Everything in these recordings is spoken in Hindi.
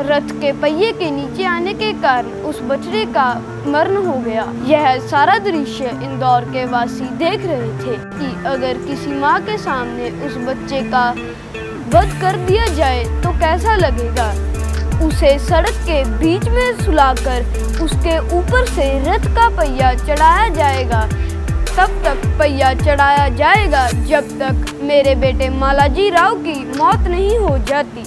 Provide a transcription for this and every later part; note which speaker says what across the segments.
Speaker 1: रथ के पहिए के नीचे आने के कारण उस बछड़े का मरण हो गया। यह सारा दृश्य इंदौर के वासी देख रहे थे कि अगर किसी माँ के सामने उस बच्चे का वध कर दिया जाए तो कैसा लगेगा। उसे सड़क के बीच में सुलाकर उसके ऊपर से रथ का पहिया चढ़ाया जाएगा। तब तक पहिया चढ़ाया जाएगा जब तक मेरे बेटे मालाजी राव की मौत नहीं हो जाती।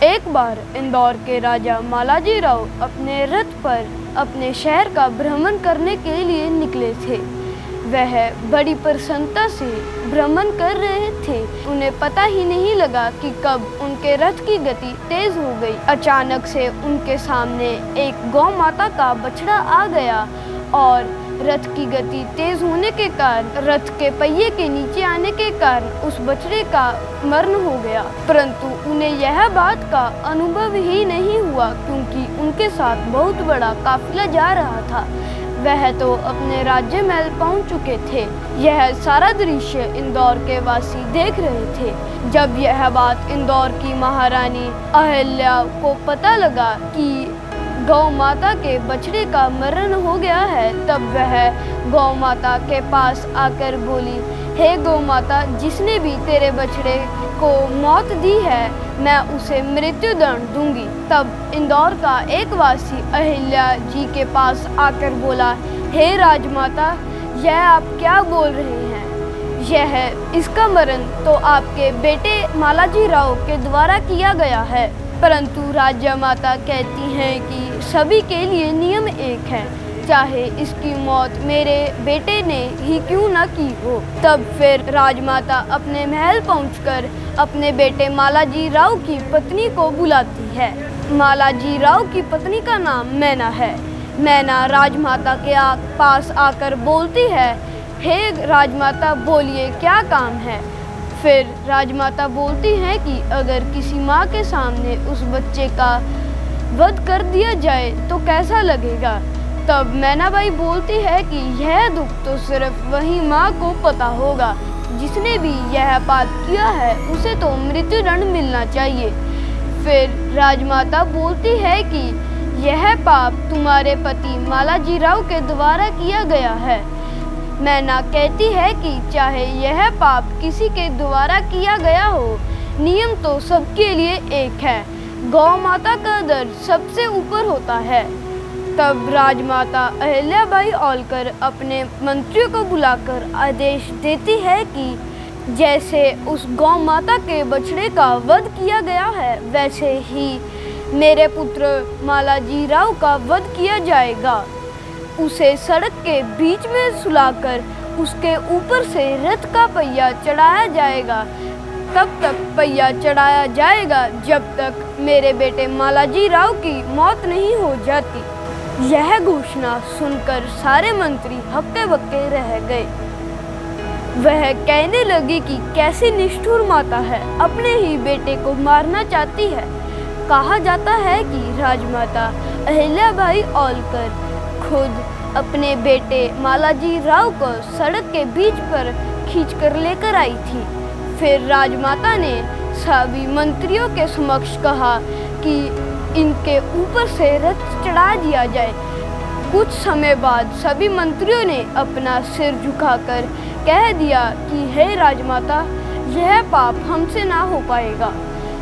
Speaker 1: एक बार इंदौर के राजा मालाजी राव अपने रथ पर अपने शहर का भ्रमण करने के लिए निकले थे। वह बड़ी प्रसन्नता से भ्रमण कर रहे थे। उन्हें पता ही नहीं लगा कि कब उनके रथ की गति तेज हो गई। अचानक से उनके सामने एक गौ माता का बछड़ा आ गया और रथ की गति तेज होने के कारण रथ के पहिए के नीचे आने के कारण उस बछड़े का मरण हो गया। परंतु उन्हें यह बात का अनुभव ही नहीं हुआ क्योंकि उनके साथ बहुत बड़ा काफिला जा रहा था। वह तो अपने राज्य महल पहुंच चुके थे। यह सारा दृश्य इंदौर के वासी देख रहे थे। जब यह बात इंदौर की महारानी अहिल्या को पता लगा कि गौ माता के बछड़े का मरण हो गया है, तब वह गौ माता के पास आकर बोली, हे गौ माता, जिसने भी तेरे बछड़े को मौत दी है मैं उसे मृत्यु दंड दूंगी। तब इंदौर का एक वासी अहिल्या जी के पास आकर बोला, हे राजमाता, यह आप क्या बोल रहे हैं? इसका मरण तो आपके बेटे मालाजी राव के द्वारा किया गया है। परंतु राज्य माता कहती हैं कि सभी के लिए नियम एक है, चाहे इसकी मौत मेरे बेटे ने ही क्यों न की हो। तब फिर राजमाता अपने महल पहुंचकर अपने बेटे मालाजी राव की पत्नी को बुलाती है। मालाजी राव की पत्नी का नाम मैना है। मैना राजमाता के पास आकर बोलती है, हे राजमाता, बोलिए क्या काम है। फिर राजमाता बोलती हैं कि अगर किसी माँ के सामने उस बच्चे का वध कर दिया जाए तो कैसा लगेगा। तब मैनाबाई बोलती है कि यह दुख तो सिर्फ वही माँ को पता होगा। जिसने भी यह पाप किया है उसे तो मृत्युदंड मिलना चाहिए। फिर राजमाता बोलती है कि यह पाप तुम्हारे पति मालाजी राव के द्वारा किया गया है। मैना कहती है कि चाहे यह पाप किसी के द्वारा किया गया हो, नियम तो सबके लिए एक है। गौ माता का दर्द सबसे ऊपर होता है। तब राजमाता अहिल्याबाई होलकर अपने मंत्रियों को बुलाकर आदेश देती है कि जैसे उस गौ माता के बछड़े का वध किया गया है, वैसे ही मेरे पुत्र मालाजी राव का वध किया जाएगा। उसे सड़क के बीच में सुलाकर उसके ऊपर से रथ का पहिया चढ़ाया जाएगा। तब तक पहिया चढ़ाया जाएगा जब तक मेरे बेटे मालाजी राव की मौत नहीं हो जाती। यह घोषणा सुनकर सारे मंत्री हक्के बक्के रह गए। वह कहने लगी कि कैसी निष्ठुर माता है, अपने ही बेटे को मारना चाहती है। कहा जाता है कि राजमाता अहिल्याबाई होलकर खुद अपने बेटे मालाजी राव को सड़क के बीच पर खींचकर लेकर आई थी। फिर राजमाता ने सभी मंत्रियों के समक्ष कहा कि इनके ऊपर से रथ चढ़ा दिया जाए। कुछ समय बाद सभी मंत्रियों ने अपना सिर झुकाकर कह दिया कि हे राजमाता, यह पाप हमसे ना हो पाएगा।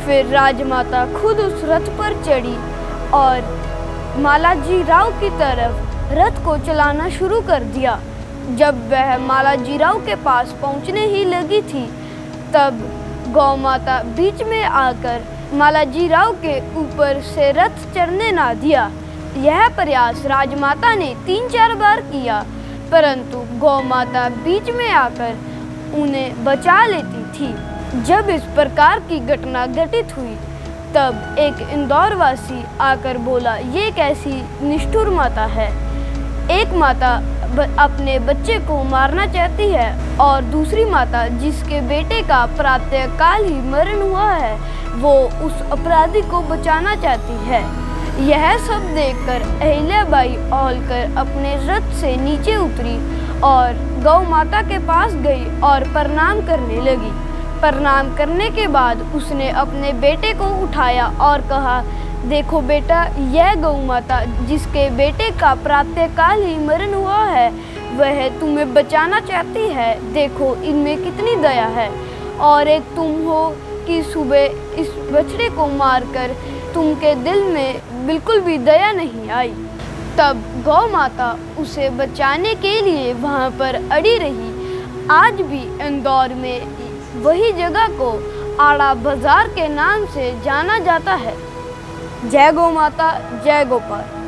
Speaker 1: फिर राजमाता खुद उस रथ पर चढ़ी और मालाजी राव की तरफ रथ को चलाना शुरू कर दिया। जब वह मालाजी राव के पास पहुंचने ही लगी थी, तब गौ माता बीच में आकर मालाजी राव के ऊपर से रथ चढ़ने ना दिया। यह प्रयास राजमाता ने 3-4 बार किया, परंतु गौ माता बीच में आकर उन्हें बचा लेती थी। जब इस प्रकार की घटना घटित हुई, तब एक इंदौर वासी आकर बोला, ये कैसी निष्ठुर माता है। एक माता अपने बच्चे को मारना चाहती है और दूसरी माता जिसके बेटे का प्रातःकाल ही मरण हुआ है, वो उस अपराधी को बचाना चाहती है। यह सब देखकर अहिल्याबाई होल्कर अपने रथ से नीचे उतरी और गौ माता के पास गई और प्रणाम करने लगी। प्रणाम करने के बाद उसने अपने बेटे को उठाया और कहा, देखो बेटा, यह गौ माता जिसके बेटे का प्रातःकाल ही मरण हुआ है, वह तुम्हें बचाना चाहती है। देखो इनमें कितनी दया है। और एक तुम हो कि सुबह इस बछड़े को मारकर तुमके दिल में बिल्कुल भी दया नहीं आई। तब गौ माता उसे बचाने के लिए वहाँ पर अड़ी रही। आज भी इंदौर में वही जगह को आड़ा बाजार के नाम से जाना जाता है। जय गौ माता, जय गोपाल।